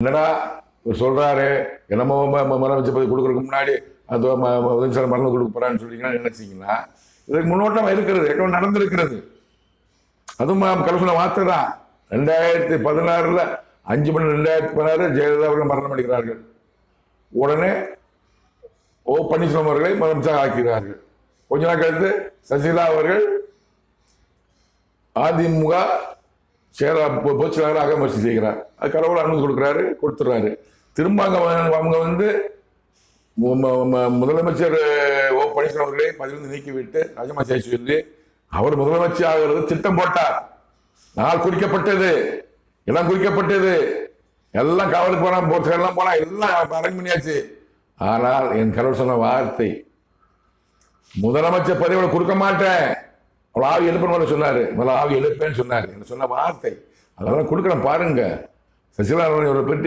என்னடா இவர் சொல்றாரு என்னமோ முதலமைச்சர் பதவி கொடுக்கறதுக்கு முன்னாடி அது உதவி மரணம் கொடுக்க போறான்னு சொல்லிங்கன்னா நினைச்சீங்கன்னா இதுக்கு முன்னோட்டம் இருக்கிறது, ஏற்கனவே நடந்திருக்கிறது. அதுவும் கலசுன வார்த்தை தான். 2016 5 மணி 2016 ஜெயலலிதா அவர்கள் மரணம் அடைகிறார்கள். உடனே ஓ பன்னீர்செல்வம் அவர்களை முதலமைச்சர் ஆக்கிறார்கள். கொஞ்ச நாள் கழித்து சசிகலா அவர்கள் அதிமுக பொதுச் செயலாளராக முயற்சி செய்கிறார். அது கடவுள் அனுமதி கொடுக்குறாரு, கொடுத்துறாரு. திரும்ப அவங்க வந்து முதலமைச்சர் ஓ பன்னீர்செல்வம் அவர்களை பதவியிலிருந்து நீக்கிவிட்டு ராஜினாமா செய்ய சொல்லி அவர் முதலமைச்சர் ஆகிறது திட்டம் போட்டார். நாள் குறிக்கப்பட்டது, இடம் குறிக்கப்பட்டது, எல்லாம் காவலுக்கு போனா எல்லாம் போனா எல்லாம் அரேஞ்ச் பண்ணியாச்சு. ஆனால் என் கடவுள் சொன்ன வார்த்தை, முதலமைச்சர் பதவியோட கொடுக்க மாட்டேன், அவள் ஆவி எழுப்பேன்னு சொன்னாரு. முதல்ல ஆவி எழுப்பேன்னு சொன்னாரு. என்ன சொன்ன வார்த்தை அதெல்லாம் கொடுக்குறேன் பாருங்க. சசிகலா பெட்டி